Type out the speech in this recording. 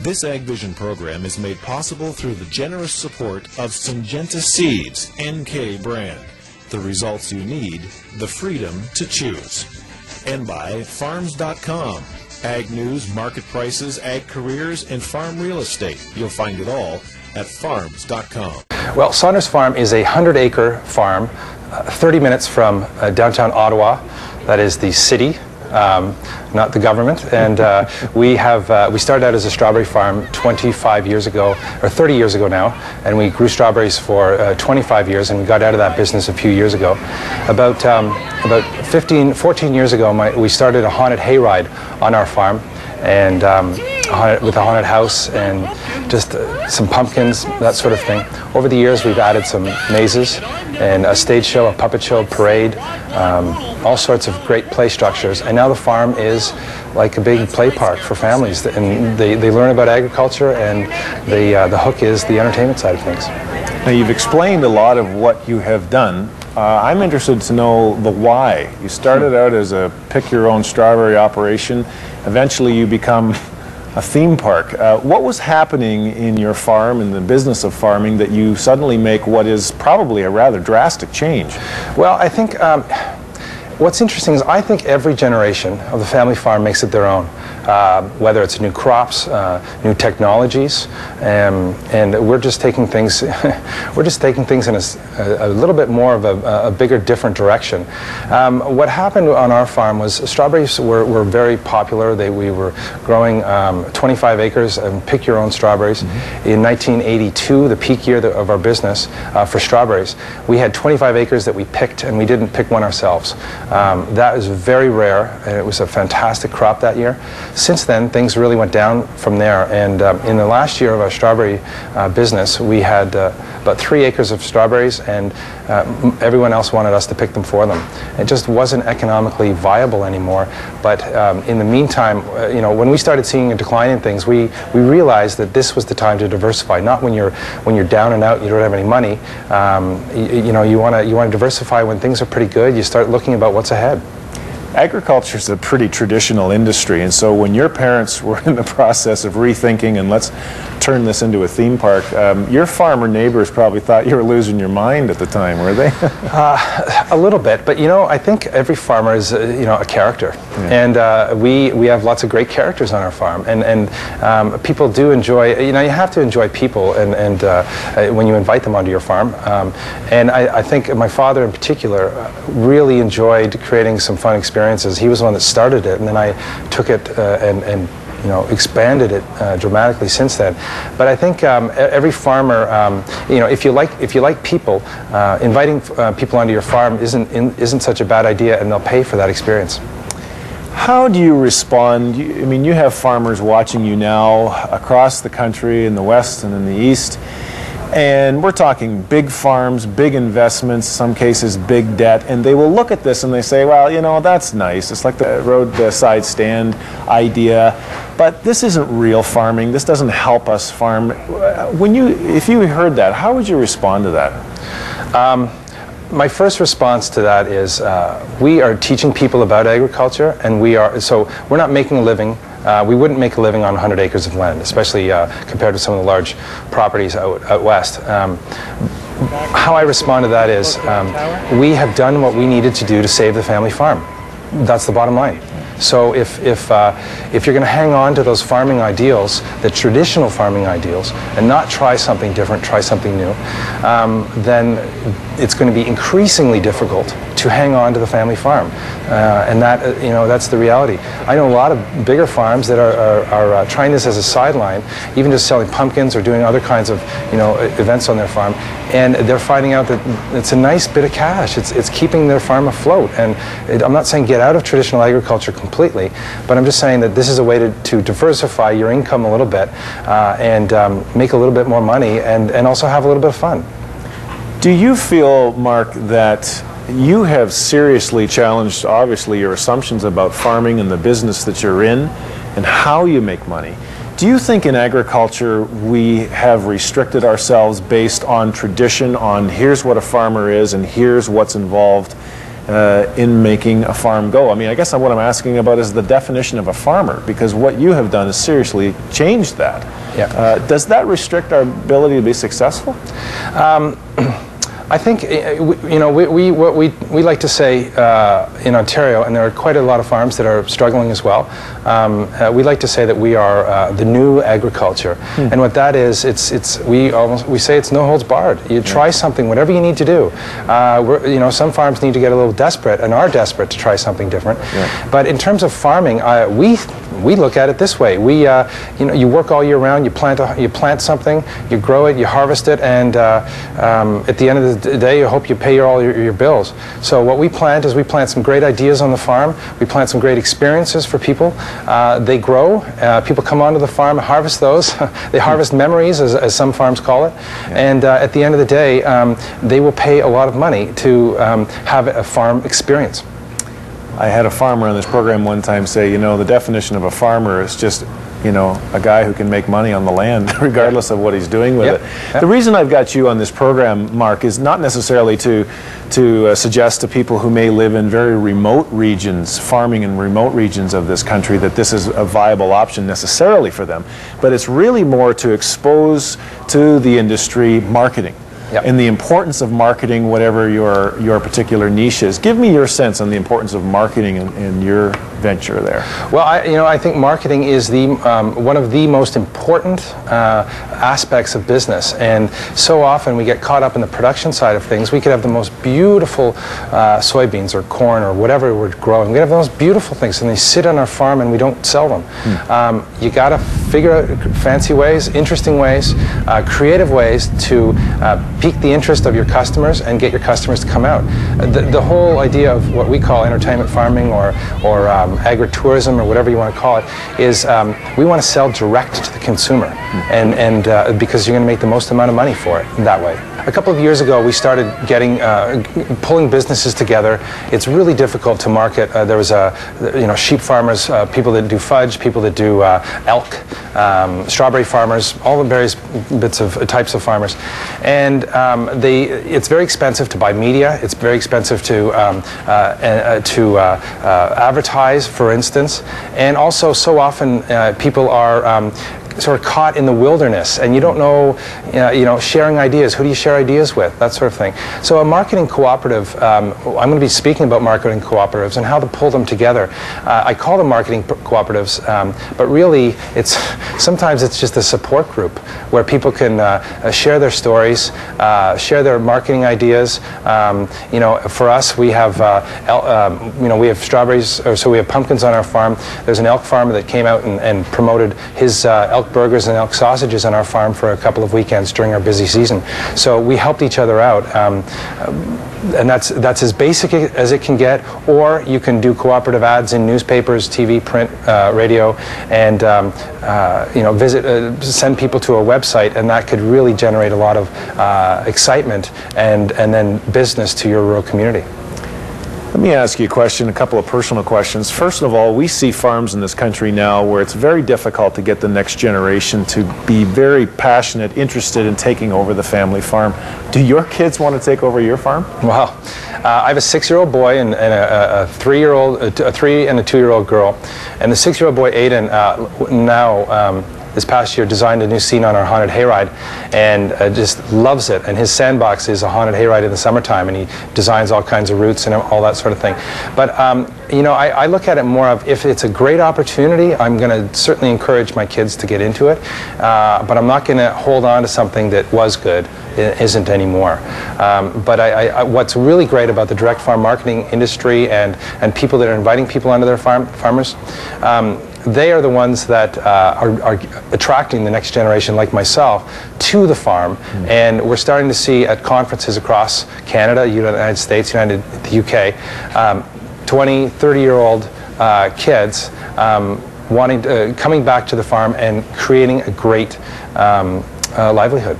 This Ag Vision program is made possible through the generous support of Syngenta Seeds NK brand. The results you need, the freedom to choose. And by Farms.com. Ag news, market prices, ag careers, and farm real estate. You'll find it all at Farms.com. Well, Saunders Farm is a 100-acre farm, 30 minutes from downtown Ottawa. That is the city, not the government. And we started out as a strawberry farm 25 years ago, or 30 years ago now, and we grew strawberries for 25 years, and we got out of that business a few years ago. About 14 years ago, we started a haunted hayride on our farm, and with a haunted house and just some pumpkins, that sort of thing. Over the years, we've added some mazes and a stage show, a puppet show, parade, all sorts of great play structures. And now the farm is like a big play park for families, and they learn about agriculture, and the hook is the entertainment side of things. Now, you've explained a lot of what you have done. I'm interested to know the why. You started out as a pick-your-own strawberry operation. Eventually, you become a theme park. What was happening in your farm, in the business of farming, that you suddenly make what is probably a rather drastic change? Well, I think what's interesting is I think every generation of the family farm makes it their own. Whether it's new crops, new technologies, and we're just taking things in a little bit more of a bigger, different direction. What happened on our farm was strawberries were very popular. We were growing 25 acres and pick your own strawberries. In 1982, the peak year of our business for strawberries, we had 25 acres that we picked, and we didn't pick one ourselves. That was very rare, and it was a fantastic crop that year. Since then, things really went down from there, and in the last year of our strawberry business, we had about 3 acres of strawberries, and everyone else wanted us to pick them for them. It just wasn't economically viable anymore. But in the meantime, you know, when we started seeing a decline in things, we realized that this was the time to diversify. Not when you're down and out, you don't have any money. You know, you want to diversify when things are pretty good. You start looking about what's ahead. Agriculture is a pretty traditional industry, and so when your parents were in the process of rethinking and let's turn this into a theme park, your farmer neighbors probably thought you were losing your mind at the time, were they? A little bit, but you know, I think every farmer is you know, a character, and we have lots of great characters on our farm, and people do enjoy. You know, you have to enjoy people, and when you invite them onto your farm, and I think my father in particular really enjoyed creating some fun experiences. He was the one that started it, and then I took it and you know, expanded it dramatically since then. But I think every farmer, you know, if you like people, inviting people onto your farm isn't such a bad idea, and they'll pay for that experience. How do you respond? I mean, you have farmers watching you now across the country, in the West and in the East. And we're talking big farms, big investments, some cases big debt, and they will look at this and they say, well, you know, that's nice. It's like the roadside stand idea, but this isn't real farming. This doesn't help us farm. If you heard that, how would you respond to that? My first response to that is we are teaching people about agriculture, and so we're not making a living. We wouldn't make a living on 100 acres of land, especially compared to some of the large properties out west. How I respond to that is we have done what we needed to do to save the family farm. That's the bottom line. So if you're going to hang on to those farming ideals, the traditional farming ideals, and not try something different, try something new, then it's going to be increasingly difficult to hang on to the family farm, and that you know, that's the reality. I know a lot of bigger farms that are trying this as a sideline, even just selling pumpkins or doing other kinds of, you know, events on their farm, and they're finding out that it's a nice bit of cash. It's keeping their farm afloat. And I'm not saying get out of traditional agriculture completely, but I'm just saying that this is a way to diversify your income a little bit and make a little bit more money, and also have a little bit of fun. Do you feel, Mark, that you have seriously challenged, obviously, your assumptions about farming and the business that you're in and how you make money? Do you think in agriculture we have restricted ourselves based on tradition, on here's what a farmer is and here's what's involved, in making a farm go. I mean, I guess what I'm asking about is the definition of a farmer, because what you have done is seriously changed that. Yeah. Does that restrict our ability to be successful? I think, we like to say in Ontario, and there are quite a lot of farms that are struggling as well, we like to say that we are the new agriculture. And what that is, we say it's no holds barred. You try something, whatever you need to do. Some farms need to get a little desperate and are desperate to try something different. But in terms of farming, we look at it this way. You work all year round. You plant something, you grow it, you harvest it, and at the end of the day, you hope you pay all your bills. So what we plant is we plant some great ideas on the farm. We plant some great experiences for people. They grow. People come onto the farm, harvest those. They harvest memories, as some farms call it. And at the end of the day, they will pay a lot of money to have a farm experience. I had a farmer on this program one time say, the definition of a farmer is just, a guy who can make money on the land, regardless of what he's doing with it. The reason I've got you on this program, Mark, is not necessarily to suggest to people who may live in very remote regions, farming in remote regions of this country, that this is a viable option necessarily for them, but it's really more to expose to the industry marketing. And the importance of marketing, whatever your particular niche is. Give me your sense on the importance of marketing in your venture there. Well, I think marketing is one of the most important aspects of business, and so often we get caught up in the production side of things. We could have the most beautiful soybeans or corn or whatever we're growing. We have the most beautiful things, and they sit on our farm and we don't sell them. You got to figure out fancy ways, interesting ways, creative ways to pique the interest of your customers and get your customers to come out. The whole idea of what we call entertainment farming or agritourism, or whatever you want to call it, is we want to sell direct to the consumer, and because you're going to make the most amount of money for it that way. A couple of years ago, we started pulling businesses together. It's really difficult to market. There was sheep farmers, people that do fudge, people that do elk, strawberry farmers, all the various types of farmers, and it's very expensive to buy media. It's very expensive to advertise, for instance, and also so often people are sort of caught in the wilderness, and you don't know, sharing ideas. Who do you share ideas with? That sort of thing. So a marketing cooperative, I'm going to be speaking about marketing cooperatives and how to pull them together. I call them marketing cooperatives, but really, sometimes it's just a support group where people can share their stories, share their marketing ideas. For us, we have we have strawberries, so we have pumpkins on our farm. There's an elk farmer that came out and promoted his elk burgers and elk sausages on our farm for a couple of weekends during our busy season. So we helped each other out, and that's as basic as it can get. Or you can do cooperative ads in newspapers, TV, print, radio, and send people to a website, and that could really generate a lot of excitement and then business to your rural community. Let me ask you a couple of personal questions. First of all, we see farms in this country now where it's very difficult to get the next generation to be very passionate, interested in taking over the family farm. Do your kids want to take over your farm? Well, I have a 6-year-old boy and a 3-year-old, a 3 and a 2-year-old girl. And the 6-year-old boy, Aiden, this past year designed a new scene on our haunted hayride, and just loves it. And his sandbox is a haunted hayride in the summertime, and he designs all kinds of routes and all that sort of thing. But I look at it more of, if it's a great opportunity, I'm going to certainly encourage my kids to get into it, but I'm not going to hold on to something that was good, it isn't anymore. But what's really great about the direct farm marketing industry and people that are inviting people onto their farmers, they are the ones that are attracting the next generation, like myself, to the farm. And we're starting to see at conferences across Canada, United States, the UK, 20, 30-year-old kids coming back to the farm and creating a great livelihood.